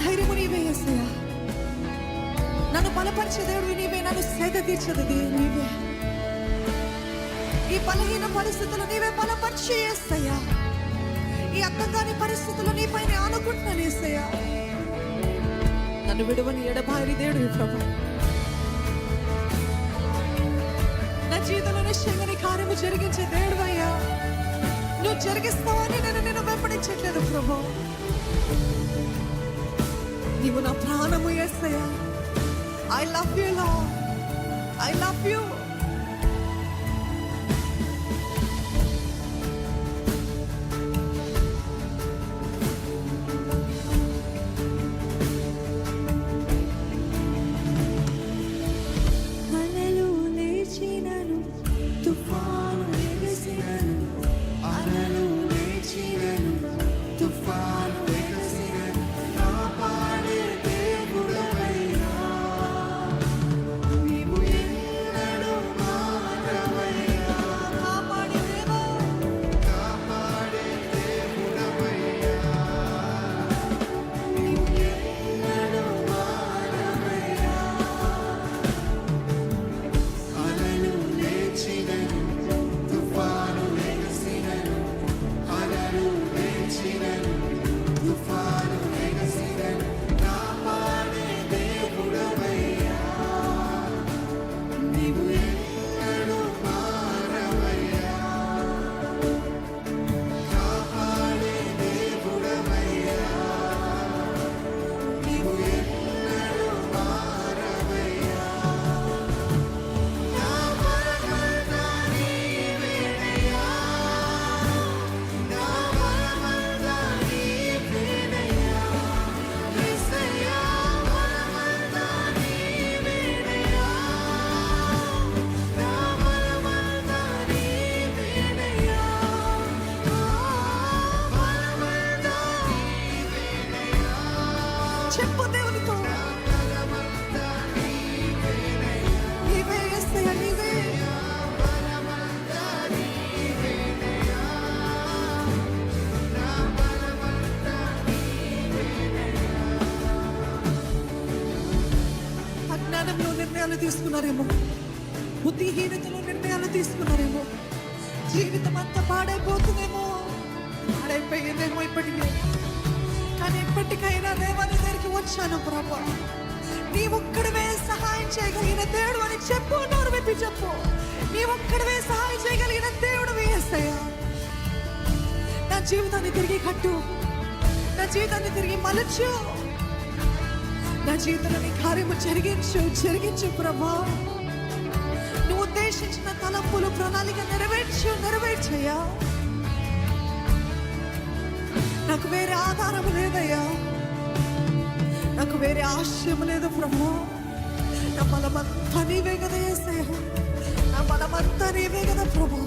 ధైర్యము నీవే యేసయ్యా. నన్ను బలపరిచే దేవుడు నీవే, నన్ను సేద తీర్చేది నీవే. ఈ బలహీన పరిస్థితులు నీవే బలపరిచి యేసయ్యా. ఈ అర్థం కాని పరిస్థితులు నీ పైన ఆనుకుంటున్నాను యేసయ్యా. నన్ను విడువని ఎడబారి దేవుడు ప్రభు. నా జీవితంలో నిశ్చయంగా నీ కార్యము జరిగించే దేవుడు అయ్యా. నువ్వు జరిగిస్తావని నేను వెంబడించట్లేదు ప్రభు. నీవు నా ప్రాణము యేసయ్యా. I love you Lord. I love you. చెప్పు దేవునితో, నీవే యేసయ్యా, నీవే. అజ్ఞానంలో నిర్ణయాలు తీసుకున్నారేమో, బుద్ధిహీనతలో నిర్ణయాలు తీసుకున్నారేమో, జీవితం అంతా పాడైపోతుందేమో, పాడైపోయిందేమో ఇప్పటికే. కానీ ఎప్పటికైనా దేవాని దగ్గరికి వచ్చాను ప్రభా. నీ ఒక్కడివే సహాయం చేయగలిగిన దేవుడు అని చెప్పు. నోరు విప్పి చెప్పు. నీ ఒక్కడివే సహాయం చేయగలిగిన దేవుడు యేసయ్యా. నా జీవితాన్ని తిరిగి కట్టు, నా జీవితాన్ని తిరిగి మలచు, నా జీవితంలో నీ కార్యము జరిగించు ప్రభా. నువ్వు ఉద్దేశించిన తలంపులు ప్రణాళిక నెరవేర్చయ్యా. నాకు వేరే ఆధారం లేదయ్యా, నాకు వేరే ఆశయం లేదు ప్రభు. నా బలమంతా నీవే కదా యేసయ్యా, నా బలమంతా నీవే కదా ప్రభు.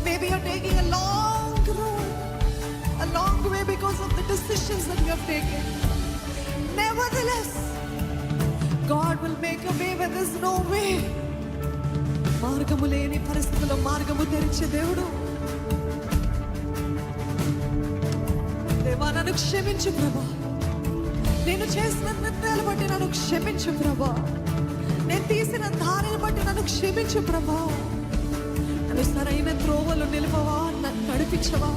Maybe you're taking a long road, a long way because of the decisions that you have taken. Nevertheless, God will make a way where there's no way. మార్గము లేని పరిస్థితుల్లో మార్గము తెరిచే దేవుడు. దేవా నన్ను క్షమించు ప్రభా. నేను చేసిన నిర్ణయాలు బట్టి నన్ను క్షమించు ప్రభా. నేను తీసిన దారిని బట్టి నన్ను క్షమించు ప్రభా. నన్ను సరైన త్రోవలు నిలుపవా, నన్ను నడిపించవా.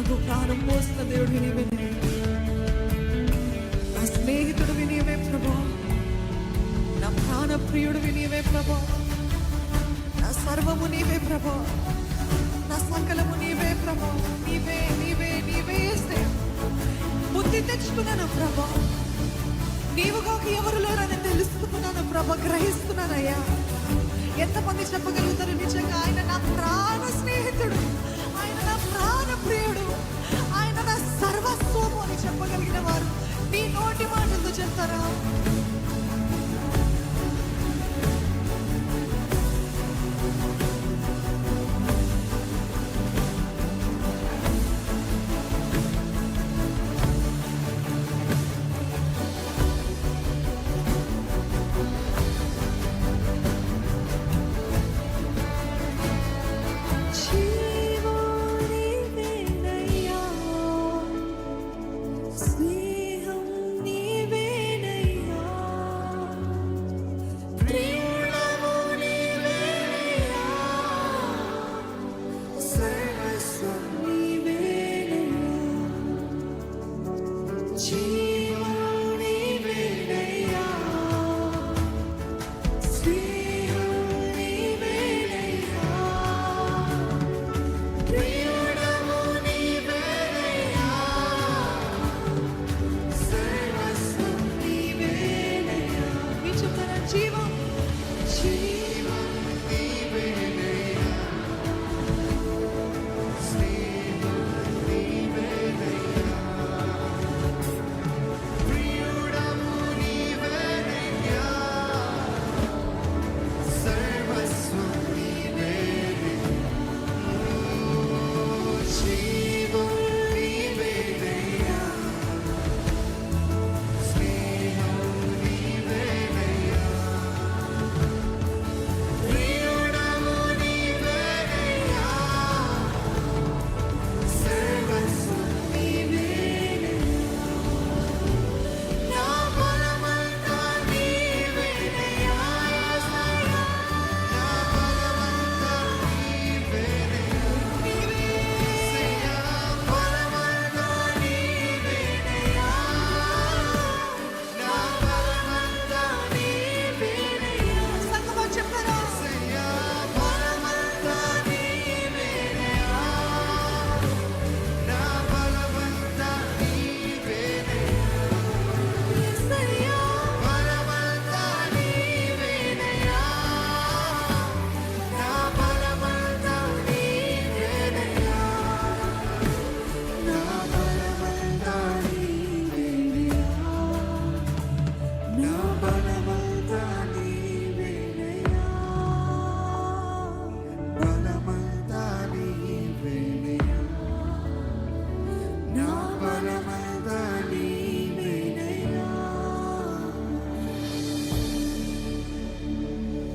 నాకు ప్రాణం పోసిన దేవుడు నీవే, నా స్నేహితుడు నీవే ప్రభా, నా ప్రాణ ప్రియుడు నీవే ప్రభా, నా సర్వము నీవే ప్రభా, నా సకలము నీవే ప్రభా. నీవే నీవే నీవే యేసయ్యా. బుద్ధి తెచ్చుకున్నాను ప్రభా, నీవు కాక ఎవరు లేరని తెలుసుకున్నాను ప్రభా, గ్రహిస్తున్నానయ్యా. ఎంతమంది చెప్పగలుగుతారు నిజంగా ఆయన నా ప్రాణ స్నేహితుడు, ఆయన నా ప్రాణ ప్రియుడు, ఆయన నా సర్వస్వము అని చెప్పగలిగిన వారు నీ నోటి మాటలతో చెప్తారా? Jesus.